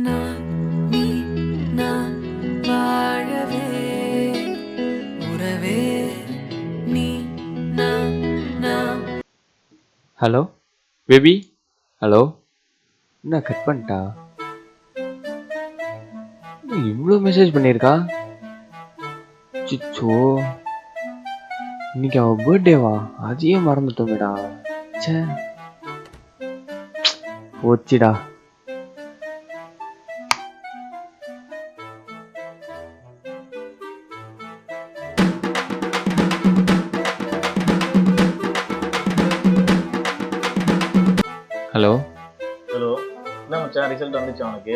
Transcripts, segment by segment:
நான் நீ நான் வாழவே உறவே நீ நான். Hello baby. ஹலோ, என்ன கட் பண்ணிட்டா? இவ்வளோ மெசேஜ் பண்ணியிருக்கா. சிச்சோ, இன்னைக்கு அவள் பர்த்டேவா? அதையே மறந்துட்டோமேடா. சே, போச்சுடா. ஹலோ ஹலோ, என்ன மச்சான் ரிசல்ட் வந்துச்சா உனக்கு?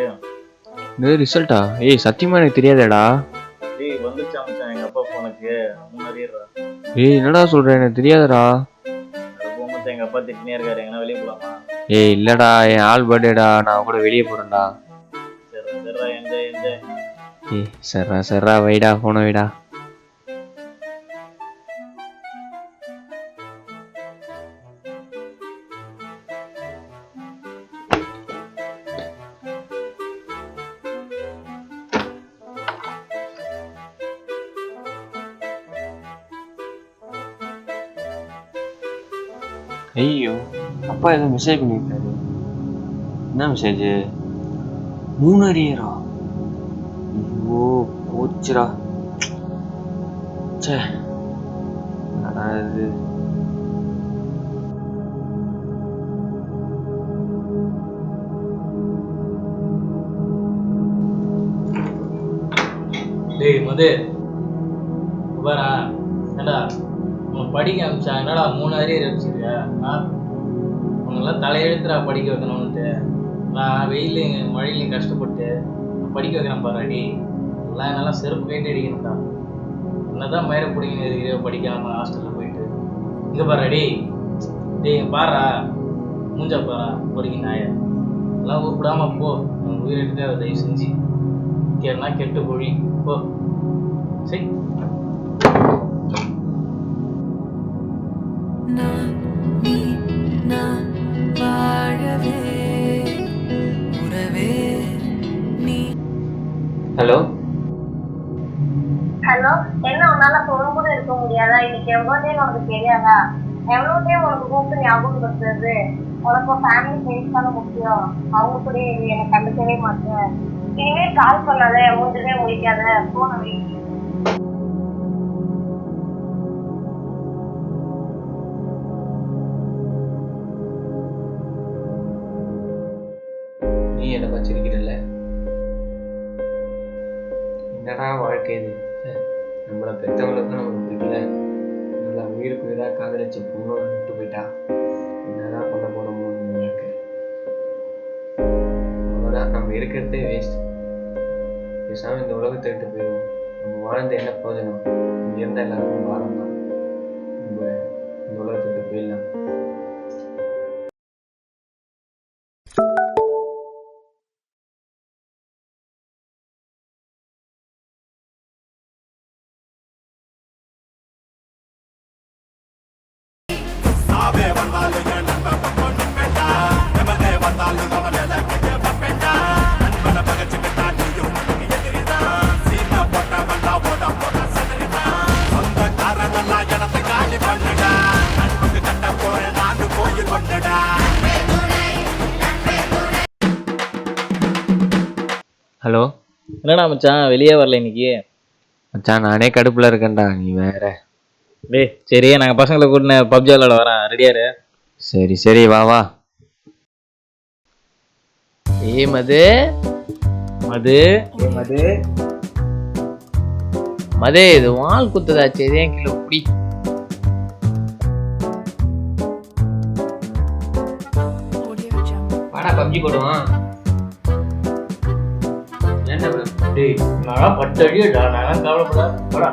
ரிசல்ட்டா? ஏய் சத்தியமா எனக்கு தெரியாதேடா. டேய் வந்துச்சா மச்சான் எங்கள் அப்பா ஃபோனுக்கு முன்னாடியேடா. ஏய் என்னடா சொல்ற, எனக்கு தெரியாதடா. அது போ மச்சான், எங்கள் அப்பா திட்டினே இருக்காரு, எங்கன்னா வெளியே போகலாமா? ஏய் இல்லடா, என் ஆள் பர்த்டேடா, நான் கூட வெளியே போறேன்டா. சரிடா என்ஜாய் என்ஜாய். ஏய் சர்ரா வைடா, போன வைடா. ஐயோ, அப்பா ஏதோ மெசேஜ் பண்ணியிருக்காரு. என்ன மெசேஜ்? 3 அரியரா? ஐயோ போச்சுடா. சே, என்னடா இது? டேய் மது, பாரா என்னடா உனக்கு படிக்க அனுப்பிச்சா? என்னடா 3 அரியர் வச்சிருக்க? உனக்கெல்லாம் தலையெழுத்துடா படிக்க வைக்கணும்னுட்டு. நான் வெயிலையும் மழையிலையும் கஷ்டப்பட்டு நான் படிக்க வைக்கிறேன் பாராடி. எல்லாம் என்னெல்லாம் செருப்பு கேட்டு அடிக்கணும்டா. என்னதான் மயிரை பிடிங்கன்னு இருக்கிறியோ படிக்காம ஹாஸ்டலில் போயிட்டு. இங்கே பாராடி. டேய் பாரா, மூஞ்சா பாரா பொறுக்கி நாய. எல்லாம் உருப்பிடாம போ. உன் உயிரிட்டு தயவு செஞ்சு கேட்டா கெட்டு பொழி போ. சரி, நான் நீ நான் வாழவே உறவே நீ. ஹலோ ஹலோ, என்ன உன்னால பொண்ணு கூட இருக்க முடியாதா? இன்னைக்கு எவ்வளோ டைம் உனக்கு தெரியாதா? எவ்வளோ டைம் உனக்கு கூப்பிட்டு ஞாபகப்படுத்துறது? உனக்கு ஃபேமிலி ஃப்ரெண்ட்ஸ் தானே முக்கியம். அவங்க கூட எனக்கு கண்டுக்கவே மாட்டேன். இனிமேல் கால் பண்ணாத, மூஞ்சிலே முடிக்காத, போன வை. நீ என்னை வச்சிருக்கிறல்ல, என்னடா வாழ்க்கை இது? நம்மளை பெற்றவங்களுக்கும் நம்மளுக்கு பிடிக்கல. நல்லா உயிருக்கு உயிராக காதலிச்ச பொண்ணோட விட்டு போயிட்டா. என்னதான் பண்ண போறோமோ நம்ம வாழ்க்கை. அவ்வளோதான், நம்ம இருக்கிறதே வேஸ்ட். பேசாமல் இந்த உலகத்தை விட்டு போயிடுவோம். நம்ம வாழ்ந்த என்ன பிரயோஜனம்? இங்கே இருந்தால் எல்லாருக்கும் பாரம் தான். நம்ம இந்த உலகத்தை விட்டு போயிடலாம். ஹலோ, என்னடா மச்சான் வெளியே வரல இன்னைக்கு? மச்சான் நானே கடுப்புல இருக்கேன்டா, நீ வேற. டேய் சரி, நாங்கள் பசங்களை கூட்டின பப்ஜி விளாட வரேன், ரெடியாரு? சரி வா வா. ஏ மது மது மது மதே, இது வால் குத்துதாச்சு, இதே கிலோ புடி. வாடா பப்ஜி போடுவான். என்ன டேய், நான் 10 அடியடா, நான் கவலைப்பட. வாடா.